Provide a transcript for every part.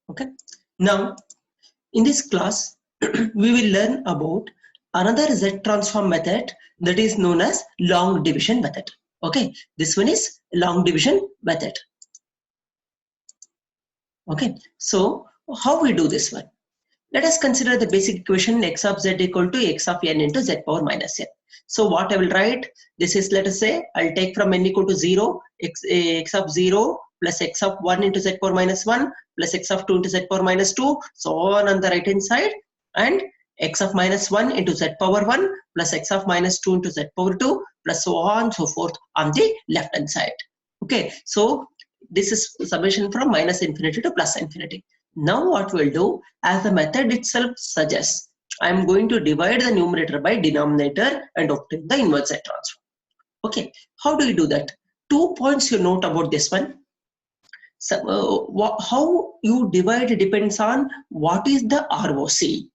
Okay. Now, in this class, we will learn about another Z transform method that is known as long division method. Okay. This one is long division method. Okay. So, how we do this one? Let us consider the basic equation x of z equal to x of n into z power minus n. So what I will write, this is, let us say, I'll take from n equal to 0, x of 0 plus x of 1 into z power minus 1 plus x of 2 into z power minus 2, so on the right hand side, and x of minus 1 into z power 1 plus x of minus 2 into z power 2 plus so on and so forth on the left hand side. Okay, so this is summation from minus infinity to plus infinity. Now what we'll do, as the method itself suggests, I am going to divide the numerator by denominator and obtain the inverse Z transform. Okay, how do you do that? 2 points you note about this one. So, how you divide depends on what is the ROC.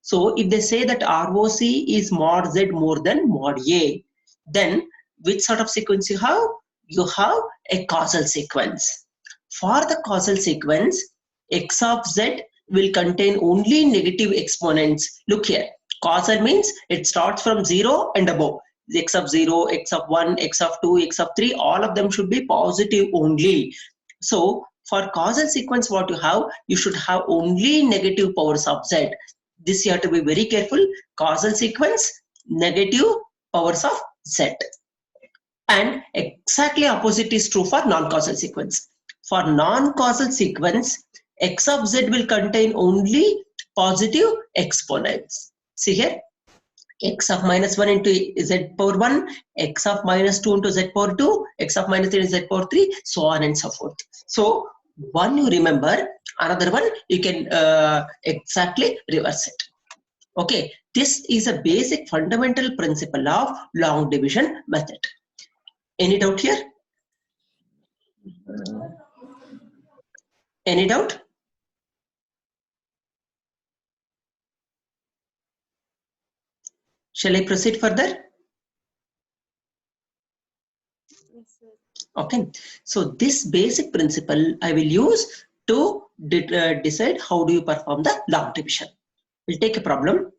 So if they say that ROC is mod Z more than mod A, then which sort of sequence you have? You have a causal sequence. For the causal sequence, x of z will contain only negative exponents. Look here, causal means it starts from 0 and above. X of 0, x of 1, x of 2, x of 3, all of them should be positive only. So for causal sequence, what you have, you should have only negative powers of z. This you have to be very careful. Causal sequence, negative powers of z. And exactly opposite is true for non-causal sequence. For non-causal sequence, x of z will contain only positive exponents. See here, x of minus 1 into z power 1, x of minus 2 into z power 2, x of minus 3 into z power 3, so on and so forth. So one you remember, another one you can exactly reverse it. Okay, this is a basic fundamental principle of long division method. Any doubt here? Any doubt? Shall I proceed further? Yes, sir. Okay, so this basic principle I will use to decide how do you perform the long division. We'll take a problem.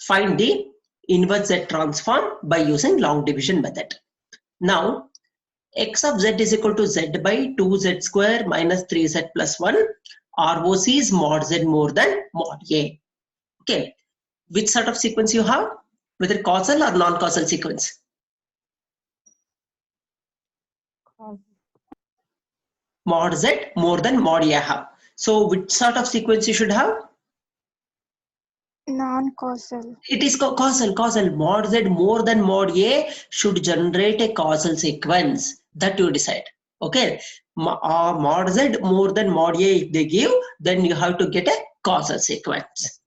Find the inverse Z transform by using long division method. Now, x of z is equal to z by 2z square minus 3z plus 1. ROC is mod z more than mod A. Okay, which sort of sequence you have? Whether causal or non-causal sequence? Causal. Mod z more than mod A have. So which sort of sequence you should have? Non-causal. It is causal. Mod z more than mod A should generate a causal sequence. That you decide. Okay. Mod z more than mod A if they give, then you have to get a causal sequence.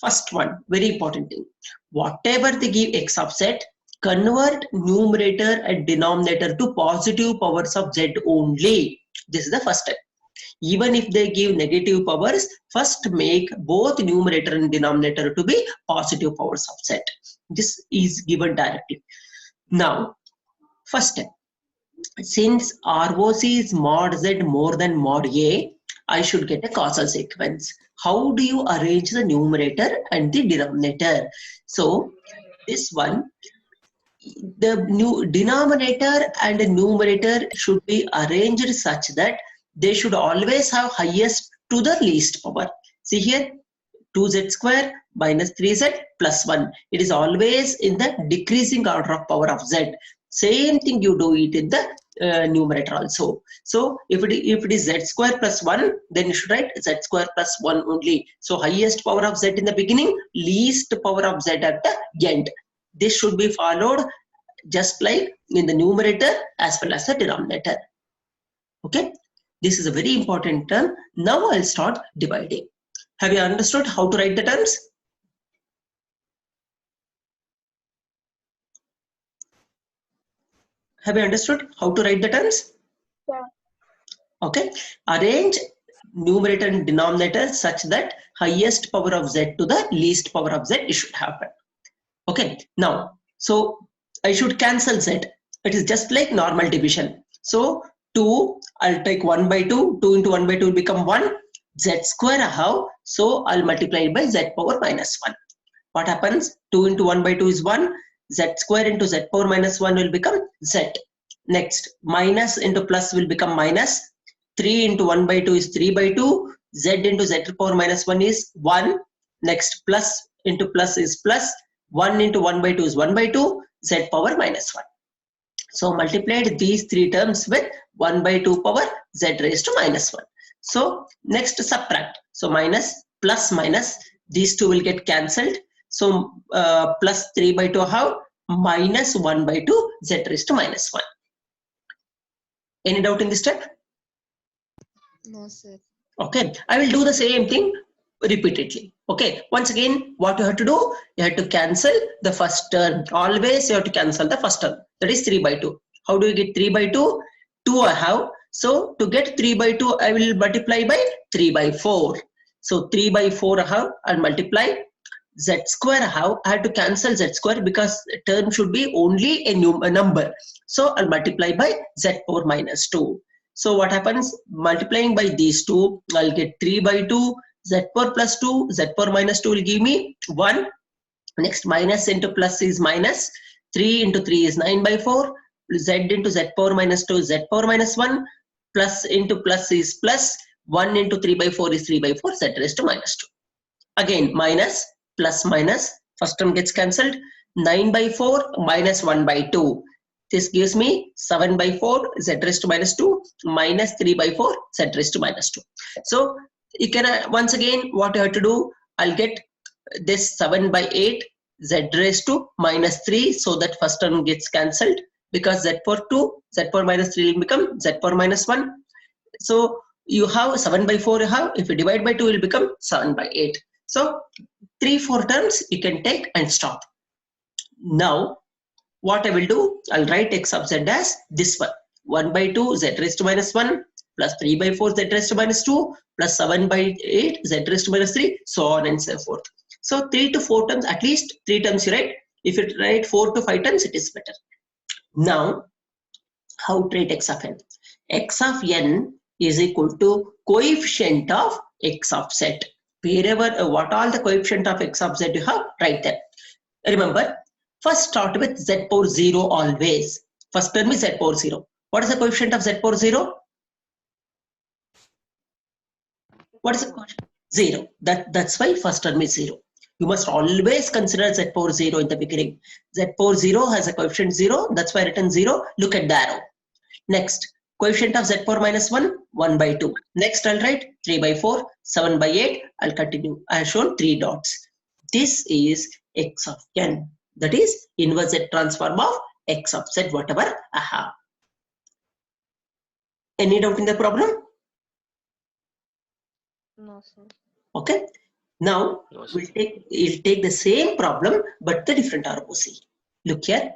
First one, very important thing. Whatever they give x of z, convert numerator and denominator to positive powers of z only. This is the first step. Even if they give negative powers, first make both numerator and denominator to be positive powers of z. This is given directly. Now, first step. Since ROC is mod z more than mod A, I should get a causal sequence. How do you arrange the numerator and the denominator? So, this one, the new denominator and numerator should be arranged such that they should always have highest to the least power. See here, 2z square minus 3z plus 1. It is always in the decreasing order of power of z. Same thing you do it in the numerator also. So if it is z square plus 1, then you should write z square plus 1 only. So highest power of z in the beginning, least power of z at the end. This should be followed just like in the numerator as well as the denominator. Okay, this is a very important term. Now I'll start dividing. Have you understood how to write the terms? Have you understood how to write the terms? Yeah. Okay, arrange numerator and denominator such that highest power of z to the least power of z should happen. Okay, now, so I should cancel z. It is just like normal division. So 2, I'll take 1 by 2. 2 into 1 by 2 will become 1. Z square how? So I'll multiply it by Z power minus 1. What happens? 2 into 1 by 2 is 1. Z square into Z power minus 1 will become Z. Next, minus into plus will become minus. 3 into 1 by 2 is 3 by 2. Z into Z power minus 1 is 1. Next, plus into plus is plus. 1 into 1 by 2 is 1 by 2. Z power minus 1. So multiplied these three terms with 1 by 2 power Z raised to minus 1. So next subtract. So minus plus minus, these two will get cancelled. So plus 3 by 2 how? Minus 1 by 2 Z raised to minus 1. Any doubt in this step? No, sir. Okay, I will do the same thing repeatedly. Okay, once again, what you have to do, you have to cancel the first term. Always you have to cancel the first term. That is 3 by 2. How do you get 3 by 2? 2 I have. So to get 3 by 2, I will multiply by 3 by 4. So 3 by 4 I have and multiply. Z square I have to cancel Z square because term should be only a number. So I'll multiply by Z power minus 2. So what happens? Multiplying by these two, I'll get 3 by 2, Z power plus 2, Z power minus 2 will give me 1. Next, minus into plus is minus. 3 into 3 is 9 by 4. Z into Z power minus 2 is Z power minus 1. Plus into plus is plus. 1 into 3 by 4 is 3 by 4, Z raised to minus 2. Again, minus, plus minus. First term gets cancelled. 9 by 4 minus 1 by 2. This gives me 7 by 4 Z raised to minus 2 minus 3 by 4 Z raised to minus 2. So you can once again what you have to do, I'll get this 7 by 8 Z raised to minus 3, so that first term gets cancelled because Z power 2, Z power minus 3 will become Z power minus 1. So you have 7 by 4 you have, if you divide by 2 it will become 7 by 8. So 3-4 terms you can take and stop. Now what I will do, I'll write x of z as this one. 1 by 2 z raised to minus 1 plus 3 by 4 z raised to minus 2 plus 7 by 8 z raised to minus 3, so on and so forth. So 3 to 4 terms, at least 3 terms you write. If you write 4 to 5 terms, it is better. Now, how to write x of n? X of n is equal to coefficient of x of z. Wherever, what all the coefficient of x of z you have, write them. Remember, first start with z power 0 always. First term is z power 0. What is the coefficient of z power 0? What is the coefficient? 0. That's why first term is 0. You must always consider z power 0 in the beginning. Z power 0 has a coefficient 0. That's why written 0. Look at the arrow. Next, coefficient of z power minus 1, 1 by 2. Next, I'll write 3 by 4, 7 by 8. I'll continue. I have shown 3 dots. This is x of n. That is inverse z transform of x of z, whatever I have. Any doubt in the problem? No, sir. Okay. Now No, sir. we'll take the same problem but the different ROC. Look here.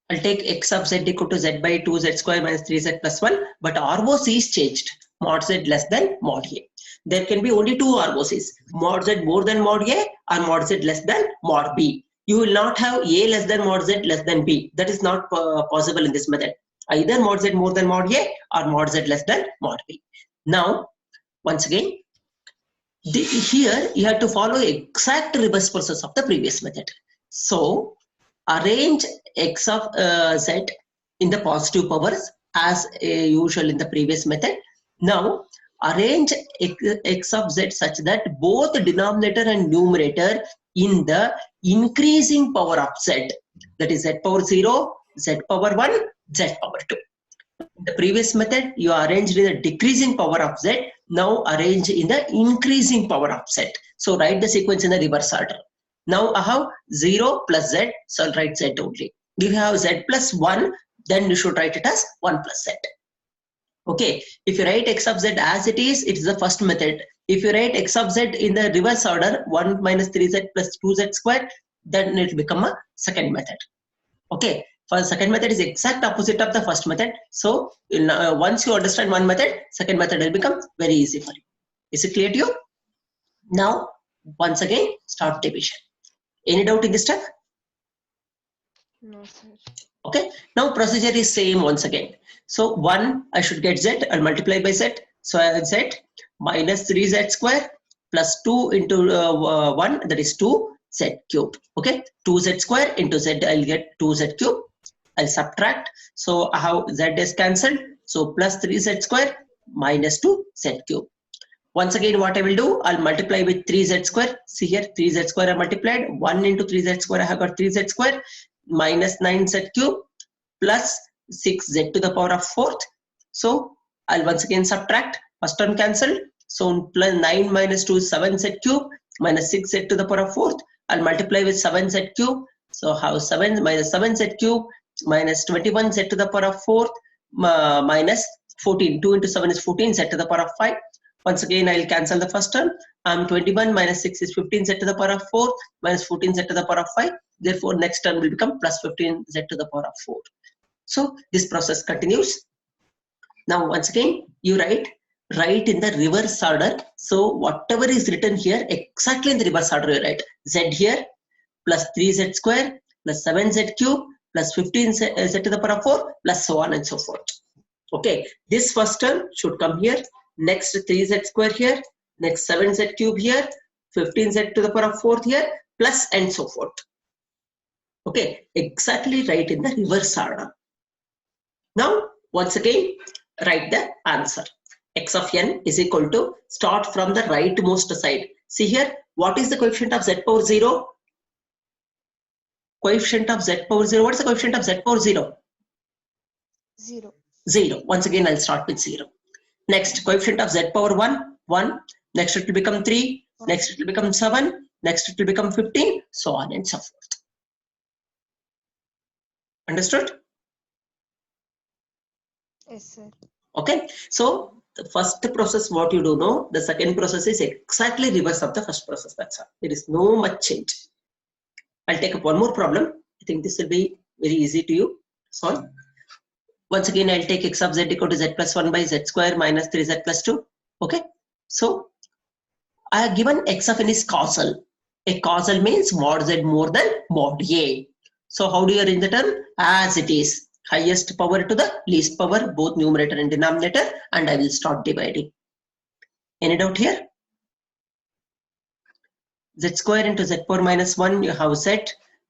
I'll take x of z equal to z by 2z square minus 3z plus 1, but ROC is changed. Mod z less than mod a. There can be only two ROCs, mod z more than mod a or mod z less than mod b. You will not have a less than mod z less than b. That is not possible in this method. Either mod z more than mod a or mod z less than mod b. Now, once again, here you have to follow exact reverse process of the previous method. So arrange x of z in the positive powers as usual in the previous method. Now arrange x of z such that both denominator and numerator in the increasing power of z, that is z power 0, z power 1, z power 2. In the previous method, you arranged in the decreasing power of z. Now arrange in the increasing power of z. So write the sequence in the reverse order. Now I have 0 plus z, so I'll write z only. If you have z plus 1, then you should write it as 1 plus z. Okay, if you write x of z as it is the first method. If you write x of z in the reverse order, 1 minus 3z plus 2z square, then it will become a second method. Okay, for the second method is exact opposite of the first method. So once you understand one method, second method will become very easy for you. Is it clear to you? Now, once again, start division. Any doubt in this step? No, sir. Okay, now procedure is same once again. So 1, I should get z, I'll multiply by z. So I said minus 3z square plus 2 into 1, that is 2z cube. Okay, 2z square into z, I'll get 2z cube. I'll subtract. So how z is cancelled. So plus 3z square minus 2z cube. Once again, what I will do, I'll multiply with 3z square. See here, 3z square I multiplied. 1 into 3z square, I have got 3z square minus 9z cube plus 6z to the power of 4th. So I'll once again subtract. First term cancelled. So plus 9 minus 2 is 7z cube minus 6z to the power of 4th. I'll multiply with 7z cube. So how 7 minus 7z cube minus 21z to the power of 4th minus 14. 2 into 7 is 14z to the power of 5. Once again, I'll cancel the first term. 21 minus 6 is 15z to the power of 4 minus 14z to the power of 5. Therefore, next term will become plus 15z to the power of 4. So this process continues. Now, once again, you write in the reverse order. So whatever is written here, exactly in the reverse order, you write z here plus 3z square plus 7z cube plus 15z to the power of 4 plus so on and so forth. Okay, this first term should come here. Next 3z square here, next 7z cube here, 15z to the power of 4th here, plus and so forth. Okay, exactly right in the reverse order. Now, once again, write the answer. X of n is equal to, start from the rightmost side. See here, what is the coefficient of z power 0? Coefficient of z power 0. What is the coefficient of z power 0? 0. 0. Once again, I'll start with 0. Next, coefficient of z power 1, 1. Next, it will become 3. Next, it will become 7. Next, it will become 15. So on and so forth. Understood? Yes, sir. Okay. So, the first process, what you do know, the second process is exactly reverse of the first process. That's all. There is no much change. I'll take up one more problem. I think this will be very easy to you solve. Once again, I'll take x of z equal to z plus 1 by z square minus 3z plus 2. Okay. So, I have given x of n is causal. A causal means mod z more than mod a. So, how do you arrange the term? As it is. Highest power to the least power, both numerator and denominator, and I will start dividing. Any doubt here? Z square into z power minus 1, you have z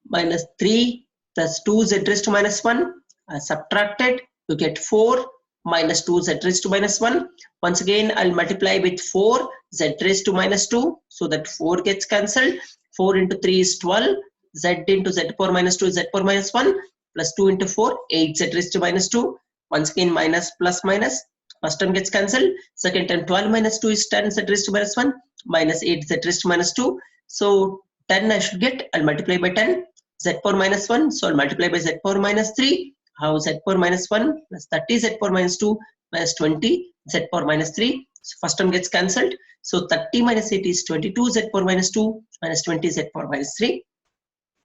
minus 3 plus 2 z raised to minus 1. Subtracted, you get 4 minus 2 z raised to minus 1. Once again, I'll multiply with 4 z raised to minus 2, so that 4 gets cancelled. 4 into 3 is 12, z into z power minus 2 is z power minus 1, plus 2 into 4, 8 z raised to minus 2. Once again, minus plus minus. First term gets cancelled. Second term, 12 minus 2 is 10 z raised to minus 1, minus 8 z raised to minus 2. So 10 I should get, I'll multiply by 10, z power minus 1, so I'll multiply by z power minus 3. How z power minus 1 plus 30 z power minus 2 minus 20 z power minus 3. So first term gets cancelled. So 30 minus 8 is 22 z power minus 2 minus 20 z power minus 3.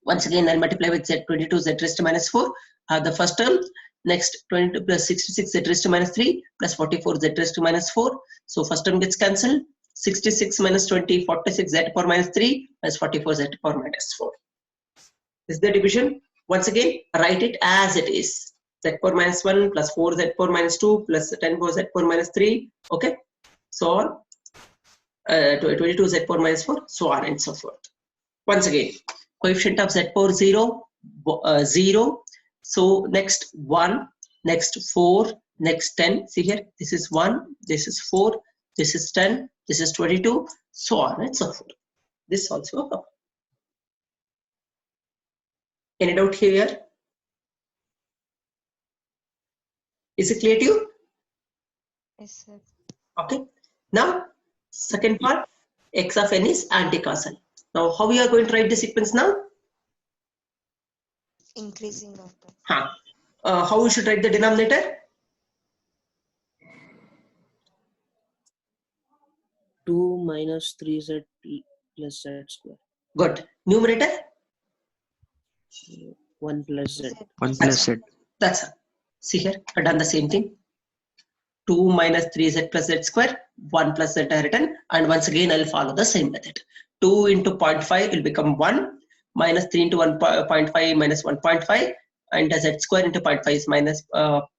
Once again, I'll multiply with z 22 z raised to minus 4. The first term. Next 22 plus 66 z raised to minus 3 plus 44 z raised to minus 4. So first term gets cancelled. 66 minus 20, 46 z power minus 3 plus 44 z power minus 4. This is the division. Once again, write it as it is. Z power minus 1 plus 4 z power minus 2 plus 10 power z power minus 3. Okay. So on. 22 z power minus 4. So on and so forth. Once again, coefficient of z power 0, 0. So next 1, next 4, next 10. See here, this is 1, this is 4, this is 10, this is 22, so on and so forth. This also a problem. Any doubt here? Is it clear to you? Yes, sir. Okay. Now, second part, x of n is anticausal. Now, how we are going to write the sequence now? Increasing of the. How we should write the denominator? 2 minus 3z plus z square. Good. Numerator? 1 plus z. 1 plus z. That's all. See here, I've done the same thing. 2 minus 3z plus z square, 1 plus z I written, and once again I'll follow the same method. 2 into 0.5 will become 1, minus 3 into 1.5 minus 1.5, and z square into 0.5 is minus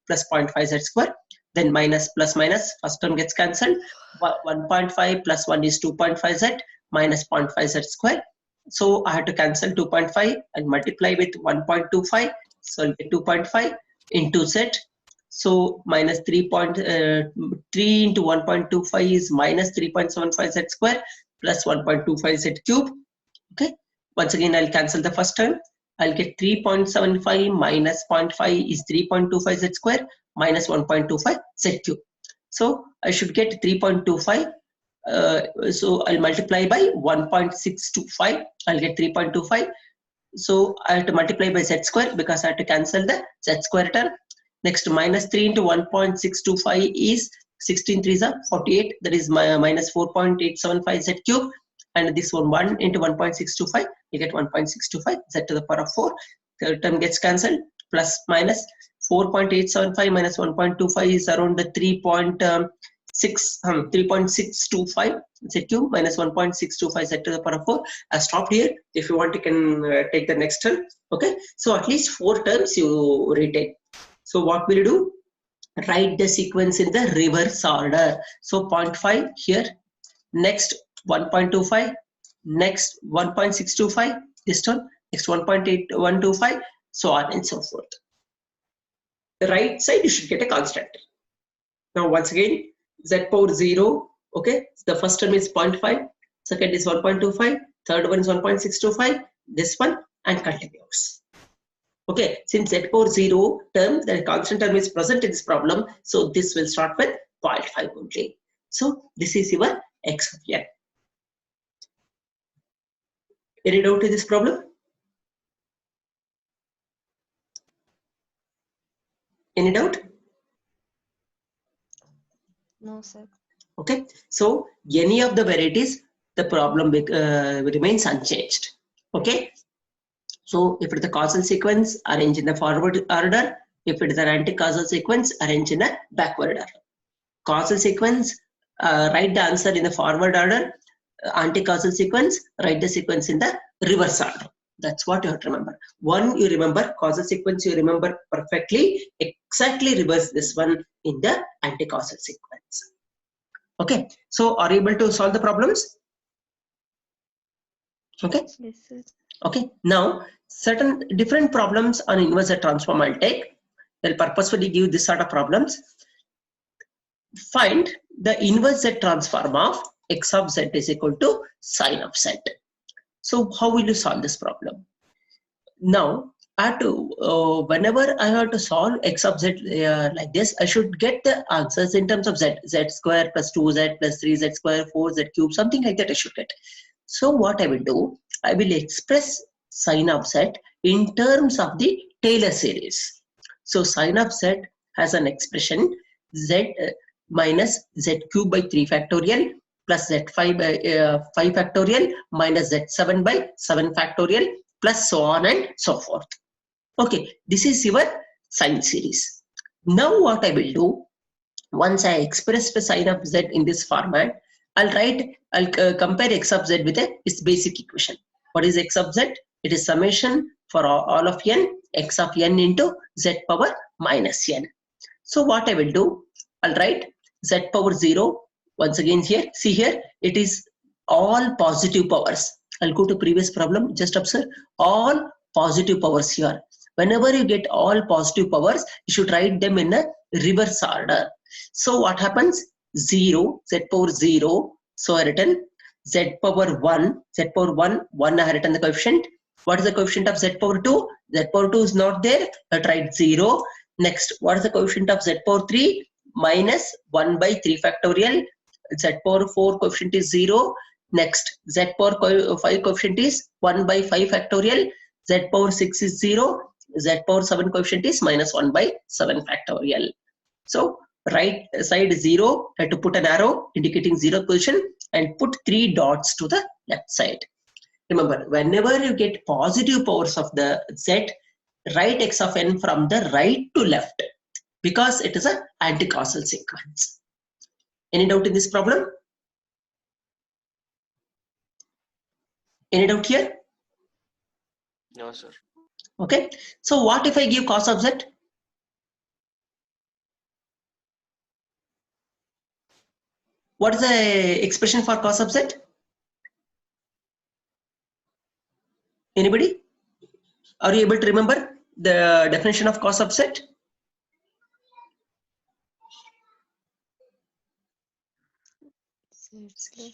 plus 0.5 z square. then minus plus minus, first term gets cancelled. 1.5 plus 1 is 2.5z minus 0.5z square. So I have to cancel 2.5 and multiply with 1.25. So I'll get 2.5 into z. So minus 3 into 1.25 is minus 3.75 z square plus 1.25 z cube. Okay. Once again, I'll cancel the first term. I'll get 3.75 minus 0.5 is 3.25 z square minus 1.25 z cube. So I should get 3.25. So I'll multiply by 1.625. I'll get 3.25. So I have to multiply by z square because I have to cancel the z square term. Next, minus 3 into 1.625 is 16 3s are 48. That is minus 4.875 z cube. And this one 1 into 1.625, you get 1.625 z to the power of 4. Third term gets cancelled. Plus minus 4.875 minus 1.25 is around the 3.625 z cube minus 1.625 z to the power of 4. I stopped here. If you want, you can take the next term. Okay. So at least 4 terms you retain. So what will you do? Write the sequence in the reverse order. So 0.5 here. Next 1.25, next 1.625, this one, next 1.8125, so on and so forth. The right side you should get a constant. Now once again, z power 0, okay, the first term is 0.5, second is 1.25, third one is 1.625, this one, and continues. Okay, since z power 0 term, the constant term is present in this problem, so this will start with 0.5 only. So this is your x of n. Any doubt in this problem? Any doubt? No, sir. Okay, so any of the varieties, the problem remains unchanged. Okay, so if it is a causal sequence, arrange in the forward order. If it is an anti-causal sequence, arrange in a backward order. Causal sequence, write the answer in the forward order. Anti-causal sequence, write the sequence in the reverse order. That's what you have to remember. One, you remember causal sequence, you remember perfectly, exactly reverse this one in the anti-causal sequence. Okay, so are you able to solve the problems? Okay. Yes, sir. Okay, now certain different problems on inverse transform I'll take. I'll purposefully give this sort of problems. Find the inverse Z transform of x of z is equal to sine of z. So how will you solve this problem? Now I have to whenever I have to solve x of z like this, I should get the answers in terms of z square plus 2z plus 3z square 4z cube, something like that I should get. So what I will do, I will express sine of z in terms of the Taylor series. So sine of z has an expression z minus z cube by 3 factorial plus z5 by 5 factorial minus z7 by 7 factorial plus so on and so forth. Okay, this is your sine series. Now what I will do, once I express the sine of z in this format, I'll compare x of z with its basic equation. What is x of z? It is summation for all of n, x of n into z power minus n. So what I will do, I'll write z power 0. Once again here, see here, it is all positive powers. I'll go to previous problem, just observe all positive powers here. Whenever you get all positive powers, you should write them in a reverse order. So what happens? 0, z power 0. So I written z power 1, z power 1, 1 I have written the coefficient. What is the coefficient of z power 2? Z power 2 is not there. I write 0. Next, what is the coefficient of z power 3? Minus 1 by 3 factorial. Z power 4 coefficient is 0. Next, z power 5 coefficient is 1 by 5 factorial. Z power 6 is 0. Z power 7 coefficient is minus 1 by 7 factorial. So right side 0, I have to put an arrow indicating 0 position and put 3 dots to the left side. Remember, whenever you get positive powers of the z, write x of n from the right to left because it is an anti-causal sequence. Any doubt in this problem? Any doubt here? No, sir. Okay. So what if I give cos of z? What is the expression for cos of z? Anybody? Are you able to remember the definition of cos of z? Z square.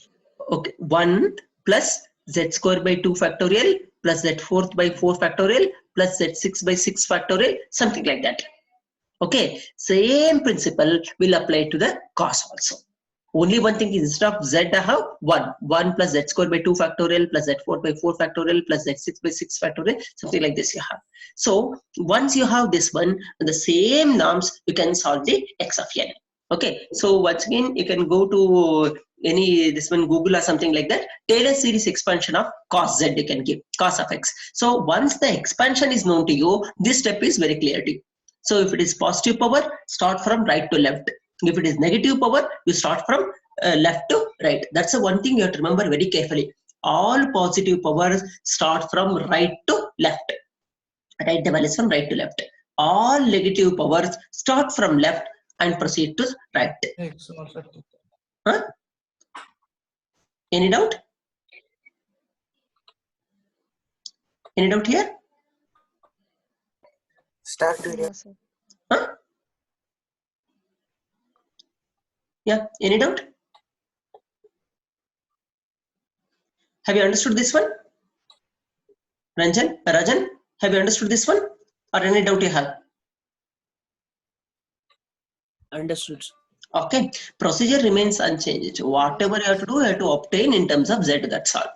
Okay, 1 plus z square by 2 factorial plus z fourth by 4 factorial plus z6 by 6 factorial, something like that. Okay, same principle will apply to the cos also. Only one thing is instead of z I have 1 plus z square by 2 factorial plus z4 by 4 factorial plus z6 by 6 factorial, something like this you have. So once you have this one, the same norms, you can solve the x of n. Okay, so once again you can go to any this one Google or something like that. Taylor series expansion of cos z you can give cos of x. So once the expansion is known to you, this step is very clear to you. So if it is positive power, start from right to left. If it is negative power, you start from left to right. That's the one thing you have to remember very carefully. All positive powers start from right to left. Write the values from right to left. All negative powers start from left and proceed to right. Huh? Any doubt? Any doubt here? Start to No, sir. Huh? Yeah, any doubt? Have you understood this one? Rajan, have you understood this one? Or any doubt you have? understood. Okay, procedure remains unchanged. Whatever you have to do, you have to obtain in terms of Z, that's all.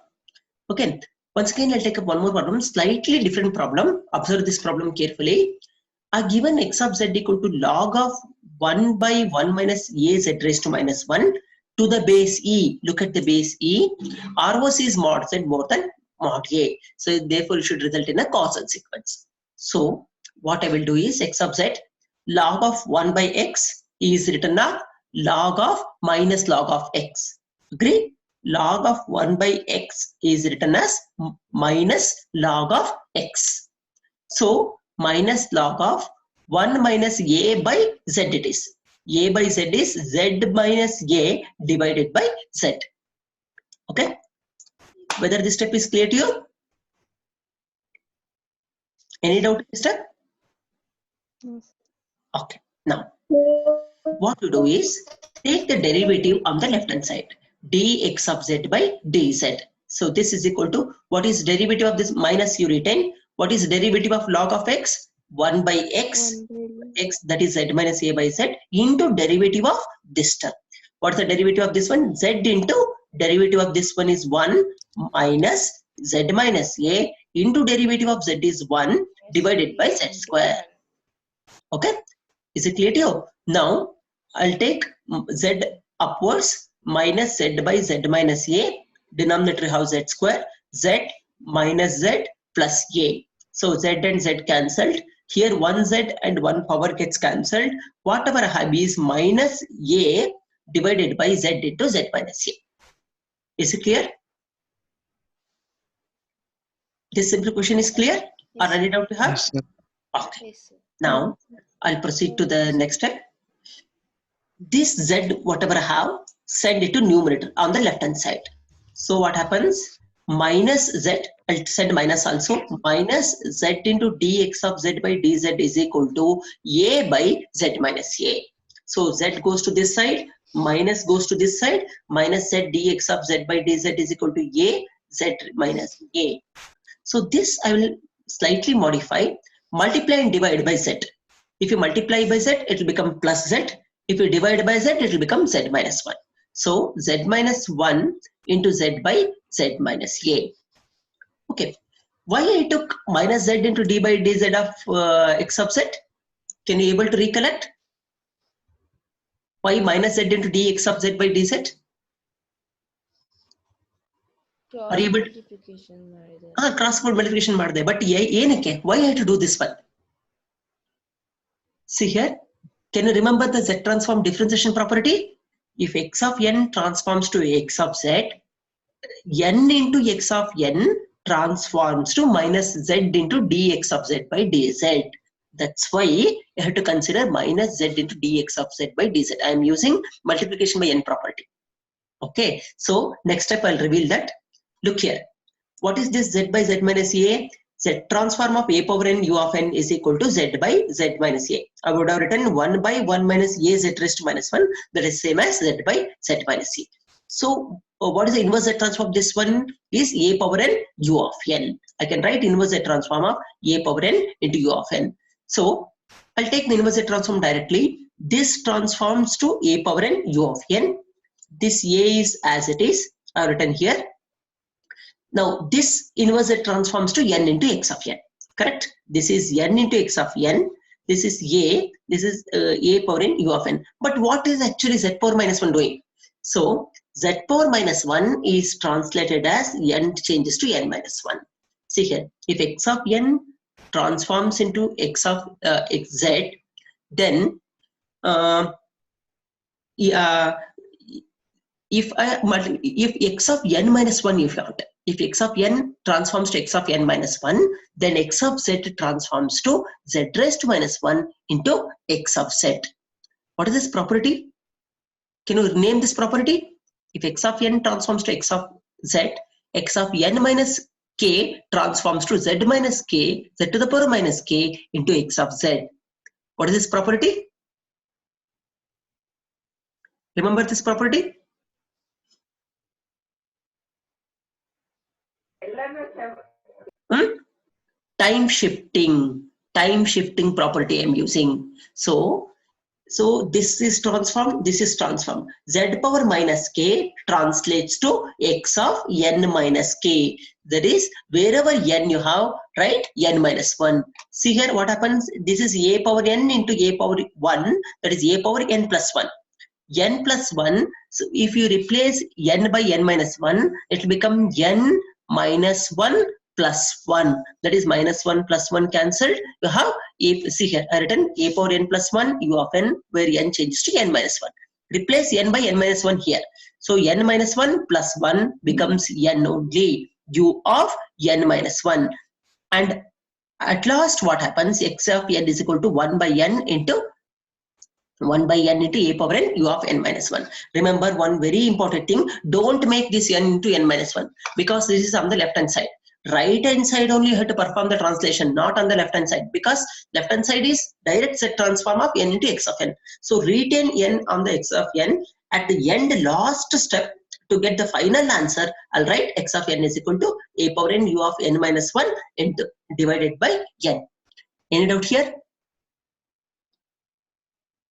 Okay, once again, I'll take up one more problem, slightly different problem. Observe this problem carefully. A given x of z equal to log of 1 by 1 minus a z raised to minus 1 to the base e. Look at the base e. ROC is mod z more than mod a. So therefore, it should result in a causal sequence. So what I will do is x of z log of 1 by x is written as log of minus log of x. Agree? Log of 1 by x is written as minus log of x. So minus log of 1 minus a by z it is. A by z is z minus a divided by z. Okay? Whether this step is clear to you? Any doubt in this step? No, sir. Okay. Now, what you do is take the derivative on the left hand side. Dx of z by dz. So this is equal to, what is derivative of this minus you retain? What is derivative of log of x? 1 by x, 1 x that is z minus a by z into derivative of this term. What's the derivative of this one? Z into derivative of this one is 1 minus z minus a into derivative of z is 1 divided by z square. Okay, is it clear to you? Now I'll take z upwards minus z by z minus a, denominator have z square, z minus z plus a. So z and z cancelled. Here 1z and 1 power gets cancelled. Whatever I have is minus a divided by z into z minus a. Is it clear? This simple question is clear? Or any doubt you have? Yes, sir. Okay. Yes, sir. Now I'll proceed to the next step. This z whatever I have, send it to numerator on the left hand side. So what happens? Minus z, I'll send minus also, minus z into dx of z by dz is equal to a by z minus a. So z goes to this side, minus goes to this side, minus z dx of z by dz is equal to a z minus a. So this I will slightly modify, multiply and divide by z. If you multiply by z, it will become plus z. If you divide by z, it will become z minus 1. So z minus 1 into z by z minus a. Okay. Why I took minus z into d by dz of x of z? Can you able to recollect? Why minus z into dx of z by dz? Are you able to? Cross multiplication ಮಾಡಿದೆ. But ಏನಕ್ಕೆ? Why I have to do this one? See here, can you remember the z transform differentiation property? If x of n transforms to x of z, n into x of n transforms to minus z into dx of z by dz. That's why you have to consider minus z into dx of z by dz. I am using multiplication by n property. Okay, so next step I'll reveal that. Look here. What is this z by z minus a? Z transform of a power n u of n is equal to z by z minus a. I would have written 1 by 1 minus a z raised to minus 1. That is same as z by z minus a. So what is the inverse z transform of this one? Is a power n u of n. I can write inverse z transform of a power n into u of n. So I'll take the inverse z transform directly. This transforms to a power n u of n. This a is as it is. I have written here. Now this inverse Z transforms to n into x of n. Correct? This is n into x of n. This is a. This is a power n u of n. But what is actually z power minus 1 doing? So z power minus 1 is translated as n changes to n minus 1. See here, if x of n transforms into x of xz, then if x of n minus 1 if x of n transforms to x of n minus 1, then x of z transforms to z raised to minus 1 into x of z. What is this property? Can you name this property? If x of n transforms to x of z, x of n minus k transforms to z minus k, z to the power minus k into x of z. What is this property? Remember this property? Time shifting property I'm using. So this is transform, this is transform. Z power minus k translates to x of n minus k. That is, wherever n you have, right, n minus 1. See here what happens. This is a power n into a power 1. That is a power n plus 1. N plus 1. So if you replace n by n minus 1, it will become n minus 1 plus 1. That is minus 1 plus 1 cancelled. You have a, see here I written a power n plus 1 u of n, where n changes to n minus 1. Replace n by n minus 1 here. So n minus 1 plus 1 becomes n only, u of n minus 1. And at last what happens? X of n is equal to 1 by n into 1 by n into a power n u of n minus 1. Remember one very important thing, don't make this n into n minus 1, because this is on the left hand side. Right hand side only you have to perform the translation, not on the left hand side, because left hand side is direct set transform of n into x of n. So retain n on the x of n. At the end, last step, to get the final answer, I'll write x of n is equal to a power n u of n minus 1 into divided by n. Any doubt here?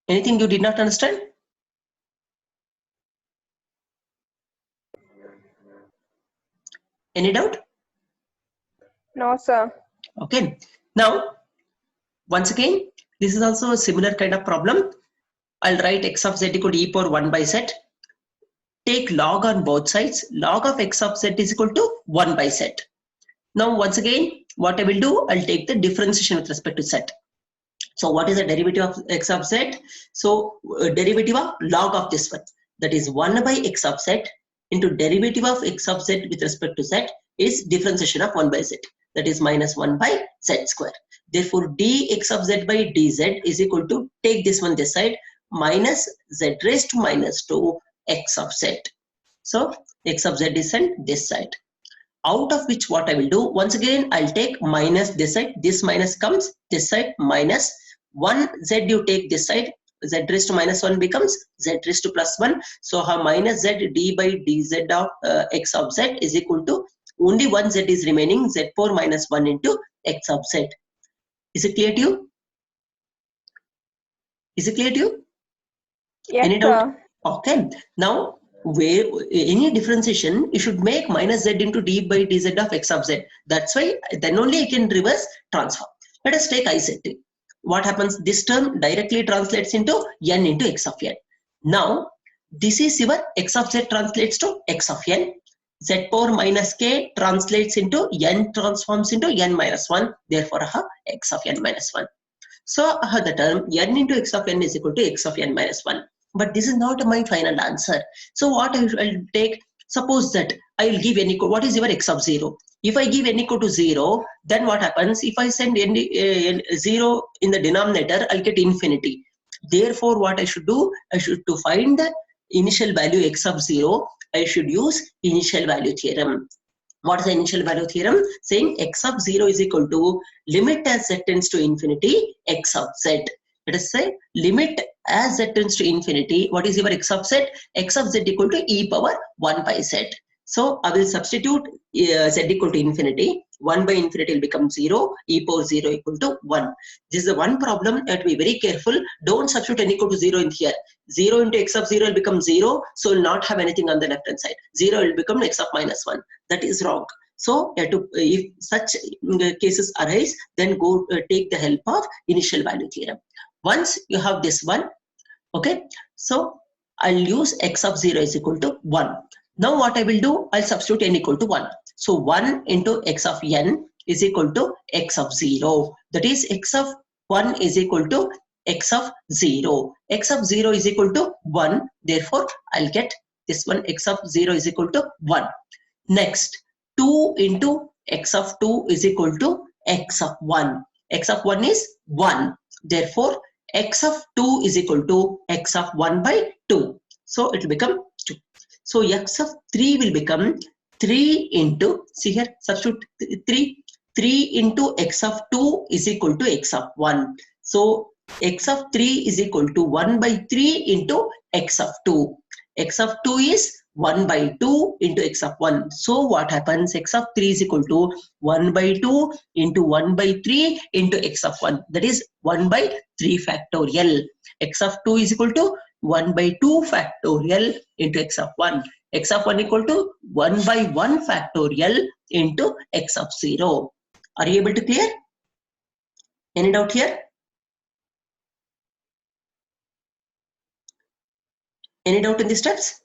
Anything you did not understand? Any doubt? No, sir. Okay. Now, once again, this is also a similar kind of problem. I'll write x of z equal to e power 1 by z. Take log on both sides. Log of x of z is equal to 1 by z. Now, once again, what I will do, I'll take the differentiation with respect to z. So what is the derivative of x of z? So derivative of log of this one, that is 1 by x of z into derivative of x of z with respect to z is differentiation of 1 by z, that is minus 1 by z square. Therefore dx of z by dz is equal to, take this one this side, minus z raised to minus 2 x of z. So x of z is sent this side. Out of which what I will do, once again I'll take minus this side, this minus comes this side, minus 1 z you take this side, z raised to minus 1 becomes z raised to plus 1. So how minus z d by dz of x of z is equal to, only one z is remaining, z power minus 1 into x of z. Is it clear to you? Is it clear to you? Yes, Any doubt? sir. Okay. Now, where any differentiation, you should make minus z into d by dz of x of z. That's why then only you can reverse transform. Let us take IZT. What happens? This term directly translates into n into x of n. Now, this is your x of z translates to x of n. Z power minus k translates into n transforms into n minus 1. Therefore, I have x of n minus 1. So I have the term n into x of n is equal to x of n minus 1. But this is not my final answer. So what I will take, suppose that I will give n equal, what is your x of 0? If I give n equal to 0, then what happens? If I send n 0 in the denominator, I'll get infinity. Therefore, what I should do, I should to find the initial value x of 0, I should use initial value theorem. What is the initial value theorem? Saying x of 0 is equal to limit as z tends to infinity x of z. Let us say limit as z tends to infinity. What is your x of z? X of z equal to e power 1 by z. So I will substitute z equal to infinity. 1 by infinity will become 0. E power 0 equal to 1. This is the one problem. You have to be very careful. Don't substitute n equal to 0 in here. 0 into x of 0 will become 0. So will not have anything on the left hand side. 0 will become x of minus 1. That is wrong. So if such cases arise, then go take the help of initial value theorem. Once you have this one, okay, so I'll use x of 0 is equal to 1. Now what I will do, I'll substitute n equal to 1. So 1 into x of n is equal to x of 0. That is x of 1 is equal to x of 0. X of 0 is equal to 1. Therefore, I'll get this one, x of 0 is equal to 1. Next, 2 into x of 2 is equal to x of 1. X of 1 is 1. Therefore, x of 2 is equal to x of 1 by 2. So it will become 2. So x of 3 will become 3 into, see here, substitute 3. 3 into x of 2 is equal to x of 1. So x of 3 is equal to 1 by 3 into x of 2. X of 2 is 1 by 2 into x of 1. So what happens? X of 3 is equal to 1 by 2 into 1 by 3 into x of 1. That is 1 by 3 factorial. X of 2 is equal to 1 by 2 factorial into x of 1. X of 1 equal to 1 by 1 factorial into x of 0. Are you able to clear? Any doubt here? Any doubt in the steps?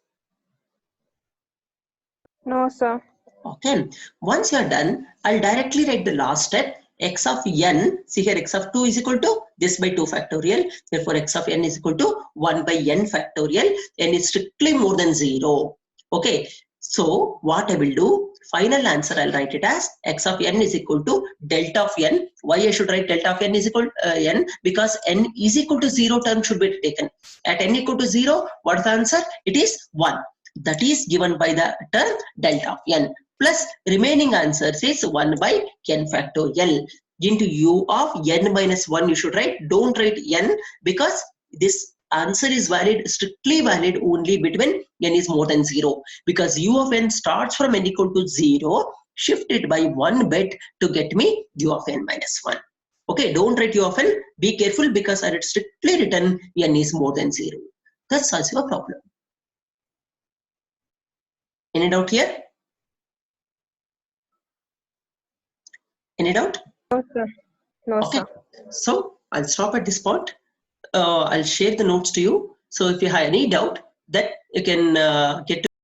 No, sir. Okay. Once you are done, I'll directly write the last step. X of n, see here x of 2 is equal to this by 2 factorial. Therefore, x of n is equal to 1 by n factorial. N is strictly more than 0. Okay. So what I will do, final answer I'll write it as x of n is equal to delta of n. Why I should write delta of n is equal to n? Because n is equal to 0 term should be taken. At n equal to 0, what is the answer? It is 1. That is given by the term delta of n. Plus remaining answer is 1 by n factorial into u of n minus 1 you should write. Don't write n because this answer is valid, strictly valid only between n is more than 0. Because u of n starts from n equal to 0, shift it by 1 bit to get me u of n minus 1. Okay, don't write u of n. Be careful because I had strictly written n is more than 0. That solves your problem. Any doubt here? Any doubt? No, sir. No, Okay. sir. So I'll stop at this point. I'll share the notes to you. So if you have any doubt, that you can get to